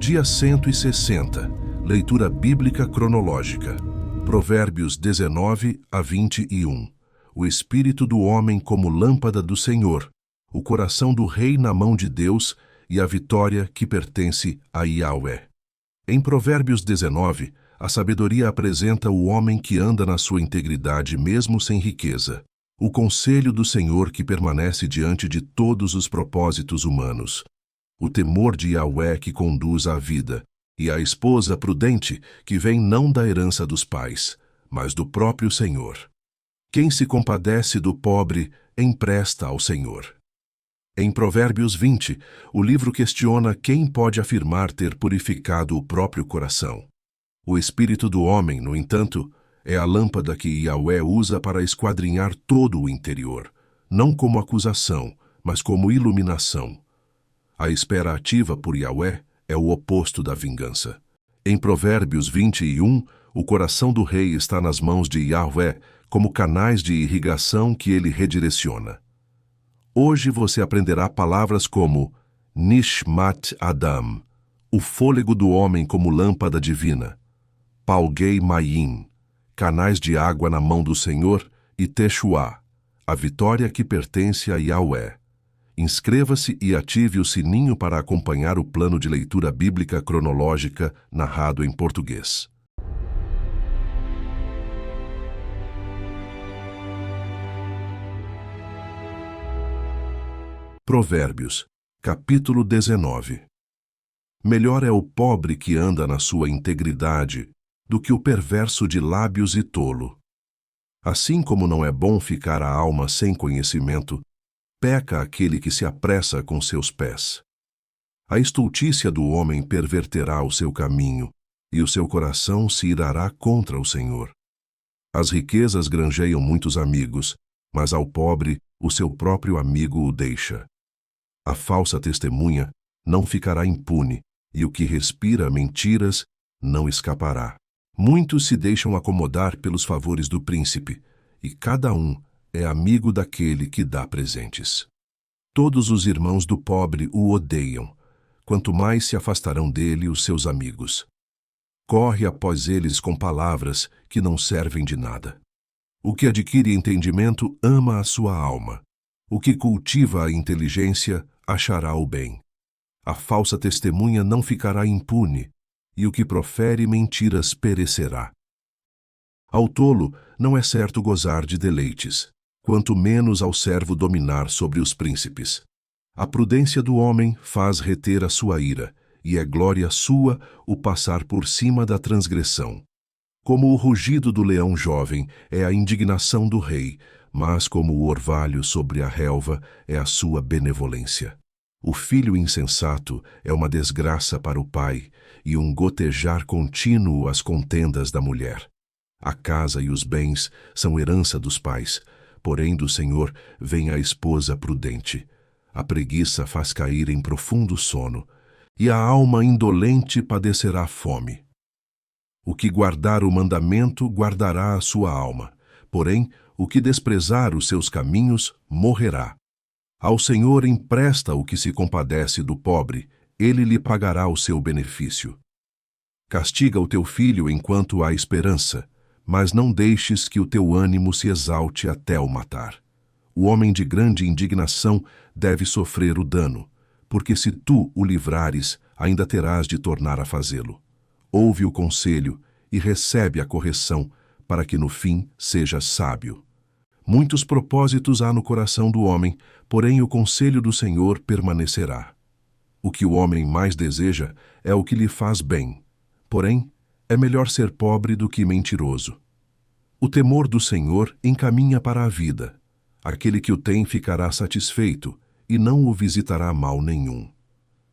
Dia 160. Leitura bíblica cronológica. Provérbios 19 a 21. O espírito do homem como lâmpada do Senhor, o coração do rei na mão de Deus e a vitória que pertence a Yahweh. Em Provérbios 19, a sabedoria apresenta o homem que anda na sua integridade mesmo sem riqueza, o conselho do Senhor que permanece diante de todos os propósitos humanos, o temor de Yahweh que conduz à vida, e a esposa prudente que vem não da herança dos pais, mas do próprio Senhor. Quem se compadece do pobre, empresta ao Senhor. Em Provérbios 20, o livro questiona quem pode afirmar ter purificado o próprio coração. O espírito do homem, no entanto, é a lâmpada que Yahweh usa para esquadrinhar todo o interior, não como acusação, mas como iluminação. A espera ativa por Yahweh é o oposto da vingança. Em Provérbios 21, o coração do rei está nas mãos de Yahweh como canais de irrigação que ele redireciona. Hoje você aprenderá palavras como Nishmat Adam, o fôlego do homem como lâmpada divina, Palgei Mayim, canais de água na mão do Senhor, e Teshuá, a vitória que pertence a Yahweh. Inscreva-se e ative o sininho para acompanhar o plano de leitura bíblica cronológica narrado em português. Provérbios, capítulo 19. Melhor é o pobre que anda na sua integridade do que o perverso de lábios e tolo. Assim como não é bom ficar a alma sem conhecimento, peca aquele que se apressa com seus pés. A estultícia do homem perverterá o seu caminho, e o seu coração se irará contra o Senhor. As riquezas granjeiam muitos amigos, mas ao pobre o seu próprio amigo o deixa. A falsa testemunha não ficará impune, e o que respira mentiras não escapará. Muitos se deixam acomodar pelos favores do príncipe, e cada um é amigo daquele que dá presentes. Todos os irmãos do pobre o odeiam, quanto mais se afastarão dele os seus amigos. Corre após eles com palavras que não servem de nada. O que adquire entendimento ama a sua alma. O que cultiva a inteligência achará o bem. A falsa testemunha não ficará impune, e o que profere mentiras perecerá. Ao tolo não é certo gozar de deleites, quanto menos ao servo dominar sobre os príncipes. A prudência do homem faz reter a sua ira, e é glória sua o passar por cima da transgressão. Como o rugido do leão jovem é a indignação do rei, mas como o orvalho sobre a relva é a sua benevolência. O filho insensato é uma desgraça para o pai, e um gotejar contínuo às contendas da mulher. A casa e os bens são herança dos pais, porém do Senhor vem a esposa prudente. A preguiça faz cair em profundo sono, e a alma indolente padecerá fome. O que guardar o mandamento guardará a sua alma, porém o que desprezar os seus caminhos morrerá. Ao Senhor empresta o que se compadece do pobre, ele lhe pagará o seu benefício. Castiga o teu filho enquanto há esperança, mas não deixes que o teu ânimo se exalte até o matar. O homem de grande indignação deve sofrer o dano, porque se tu o livrares, ainda terás de tornar a fazê-lo. Ouve o conselho e recebe a correção, para que no fim sejas sábio. Muitos propósitos há no coração do homem, porém o conselho do Senhor permanecerá. O que o homem mais deseja é o que lhe faz bem, porém é melhor ser pobre do que mentiroso. O temor do Senhor encaminha para a vida. Aquele que o tem ficará satisfeito, e não o visitará mal nenhum.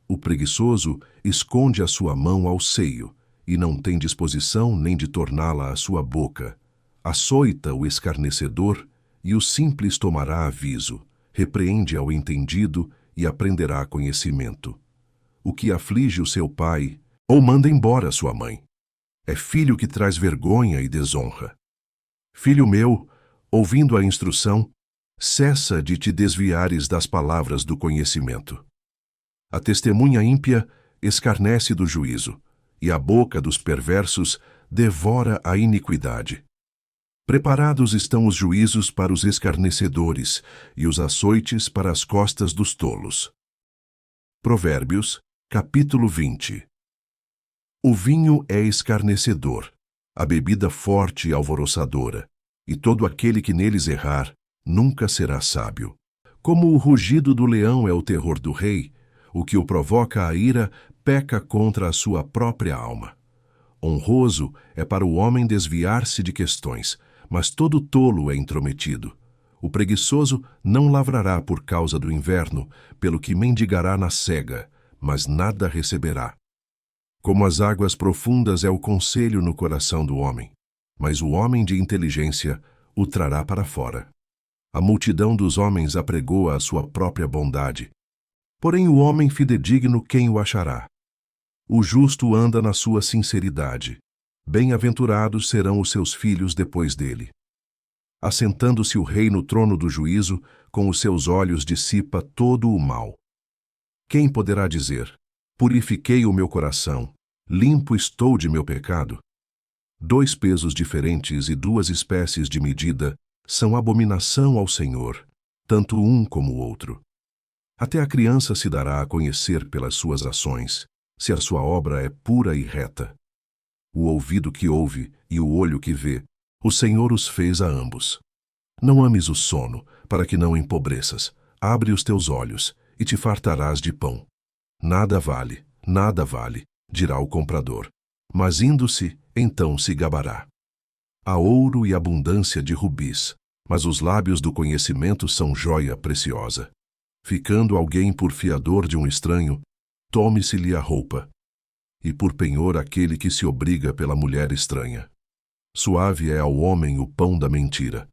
O preguiçoso esconde a sua mão ao seio, e não tem disposição nem de torná-la à sua boca. Açoita o escarnecedor, e o simples tomará aviso. Repreende ao entendido, e aprenderá conhecimento. O que aflige o seu pai, ou manda embora sua mãe. É filho que traz vergonha e desonra. Filho meu, ouvindo a instrução, cessa de te desviares das palavras do conhecimento. A testemunha ímpia escarnece do juízo, e a boca dos perversos devora a iniquidade. Preparados estão os juízos para os escarnecedores, e os açoites para as costas dos tolos. Provérbios, capítulo 20. O vinho é escarnecedor, a bebida forte e alvoroçadora, e todo aquele que neles errar nunca será sábio. Como o rugido do leão é o terror do rei, o que o provoca a ira peca contra a sua própria alma. Honroso é para o homem desviar-se de questões, mas todo tolo é intrometido. O preguiçoso não lavrará por causa do inverno, pelo que mendigará na cega, mas nada receberá. Como as águas profundas é o conselho no coração do homem, mas o homem de inteligência o trará para fora. A multidão dos homens apregoa a sua própria bondade, porém o homem fidedigno quem o achará? O justo anda na sua sinceridade. Bem-aventurados serão os seus filhos depois dele. Assentando-se o rei no trono do juízo, com os seus olhos dissipa todo o mal. Quem poderá dizer: purifiquei o meu coração, limpo estou de meu pecado? 2 pesos diferentes e 2 espécies de medida são abominação ao Senhor, tanto um como o outro. Até a criança se dará a conhecer pelas suas ações, se a sua obra é pura e reta. O ouvido que ouve e o olho que vê, o Senhor os fez a ambos. Não ames o sono, para que não empobreças. Abre os teus olhos, e te fartarás de pão. Nada vale, dirá o comprador. Mas indo-se, então se gabará. Há ouro e abundância de rubis, mas os lábios do conhecimento são joia preciosa. Ficando alguém por fiador de um estranho, tome-se-lhe a roupa, e por penhor aquele que se obriga pela mulher estranha. Suave é ao homem o pão da mentira,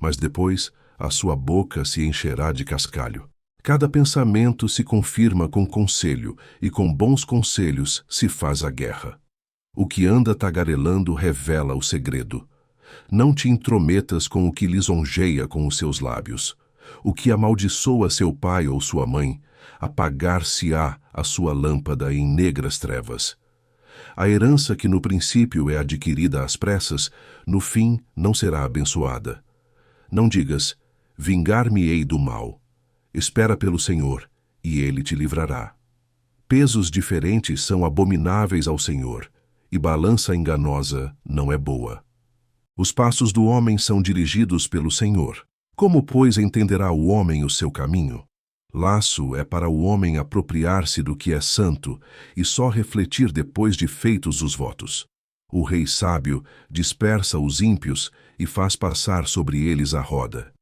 mas depois a sua boca se encherá de cascalho. Cada pensamento se confirma com conselho, e com bons conselhos se faz a guerra. O que anda tagarelando revela o segredo. Não te intrometas com o que lisonjeia com os seus lábios. O que amaldiçoa seu pai ou sua mãe, apagar-se-á a sua lâmpada em negras trevas. A herança que no princípio é adquirida às pressas, no fim não será abençoada. Não digas: vingar-me-ei do mal. Espera pelo Senhor, e ele te livrará. Pesos diferentes são abomináveis ao Senhor, e balança enganosa não é boa. Os passos do homem são dirigidos pelo Senhor. Como, pois, entenderá o homem o seu caminho? Laço é para o homem apropriar-se do que é santo e só refletir depois de feitos os votos. O rei sábio dispersa os ímpios e faz passar sobre eles a roda.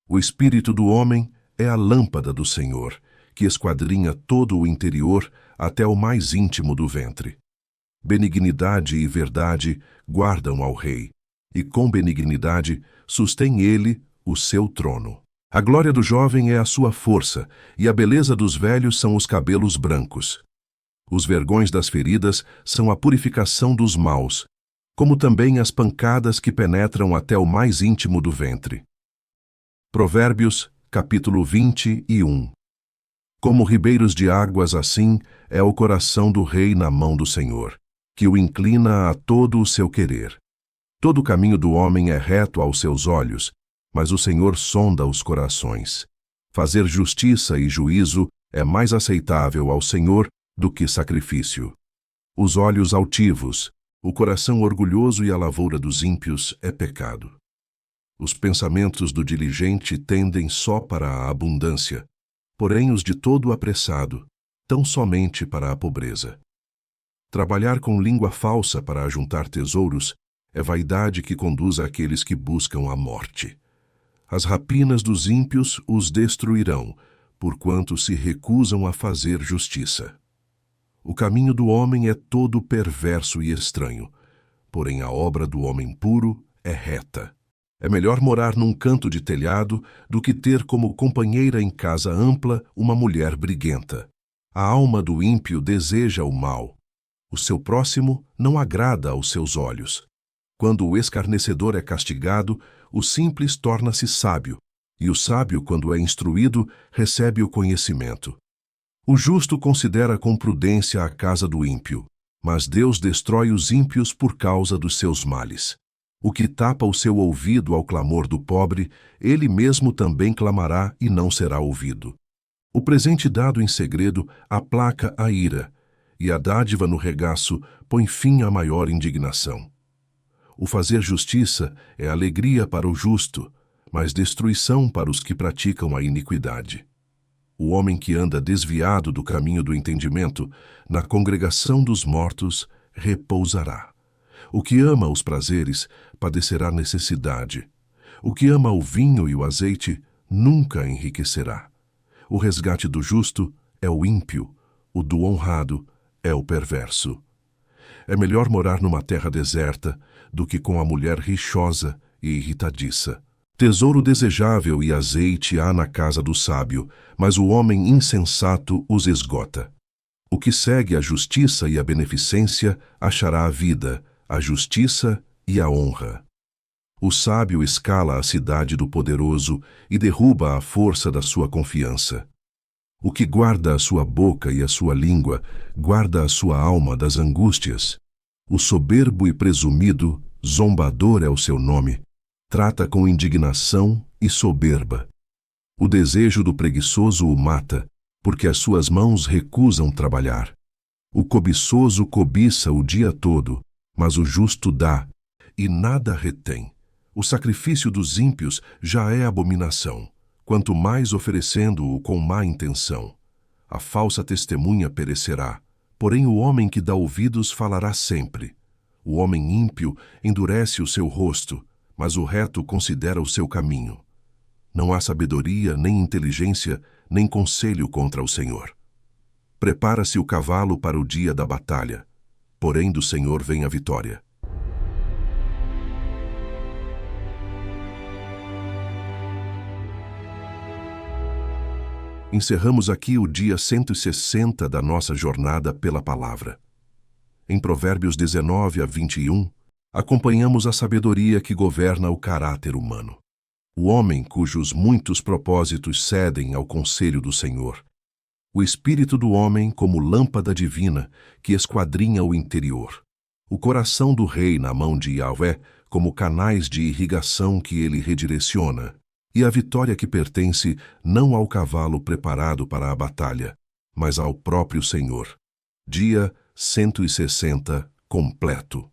O espírito do homem é a lâmpada do Senhor, que esquadrinha todo o interior até o mais íntimo do ventre. Benignidade e verdade guardam ao rei, e com benignidade sustém ele o seu trono. A glória do jovem é a sua força, e a beleza dos velhos são os cabelos brancos. Os vergões das feridas são a purificação dos maus, como também as pancadas que penetram até o mais íntimo do ventre. Provérbios, capítulo 21. Como ribeiros de águas, assim é o coração do rei na mão do Senhor, que o inclina a todo o seu querer. Todo o caminho do homem é reto aos seus olhos, mas o Senhor sonda os corações. Fazer justiça e juízo é mais aceitável ao Senhor do que sacrifício. Os olhos altivos, o coração orgulhoso e a lavoura dos ímpios é pecado. Os pensamentos do diligente tendem só para a abundância, porém os de todo apressado, tão somente para a pobreza. Trabalhar com língua falsa para ajuntar tesouros é vaidade que conduz àqueles que buscam a morte. As rapinas dos ímpios os destruirão, porquanto se recusam a fazer justiça. O caminho do homem é todo perverso e estranho, porém a obra do homem puro é reta. É melhor morar num canto de telhado do que ter como companheira em casa ampla uma mulher briguenta. A alma do ímpio deseja o mal. O seu próximo não agrada aos seus olhos. Quando o escarnecedor é castigado, o simples torna-se sábio, e o sábio, quando é instruído, recebe o conhecimento. O justo considera com prudência a casa do ímpio, mas Deus destrói os ímpios por causa dos seus males. O que tapa o seu ouvido ao clamor do pobre, ele mesmo também clamará e não será ouvido. O presente dado em segredo aplaca a ira, e a dádiva no regaço põe fim à maior indignação. O fazer justiça é alegria para o justo, mas destruição para os que praticam a iniquidade. O homem que anda desviado do caminho do entendimento, na congregação dos mortos, repousará. O que ama os prazeres, padecerá necessidade. O que ama o vinho e o azeite, nunca enriquecerá. O resgate do justo é o ímpio, o do honrado é o perverso. É melhor morar numa terra deserta do que com a mulher rixosa e irritadiça. Tesouro desejável e azeite há na casa do sábio, mas o homem insensato os esgota. O que segue a justiça e a beneficência achará a vida, a justiça e a honra. O sábio escala a cidade do poderoso e derruba a força da sua confiança. O que guarda a sua boca e a sua língua, guarda a sua alma das angústias. O soberbo e presumido, zombador é o seu nome, trata com indignação e soberba. O desejo do preguiçoso o mata, porque as suas mãos recusam trabalhar. O cobiçoso cobiça o dia todo, mas o justo dá, e nada retém. O sacrifício dos ímpios já é abominação, quanto mais oferecendo-o com má intenção. A falsa testemunha perecerá, porém o homem que dá ouvidos falará sempre. O homem ímpio endurece o seu rosto, mas o reto considera o seu caminho. Não há sabedoria, nem inteligência, nem conselho contra o Senhor. Prepara-se o cavalo para o dia da batalha, porém do Senhor vem a vitória. Encerramos aqui o dia 160 da nossa jornada pela palavra. Em Provérbios 19 a 21, acompanhamos a sabedoria que governa o caráter humano. O homem cujos muitos propósitos cedem ao conselho do Senhor. O espírito do homem como lâmpada divina que esquadrinha o interior. O coração do rei na mão de Yahvé como canais de irrigação que ele redireciona. E a vitória que pertence não ao cavalo preparado para a batalha, mas ao próprio Senhor. Dia 160 completo.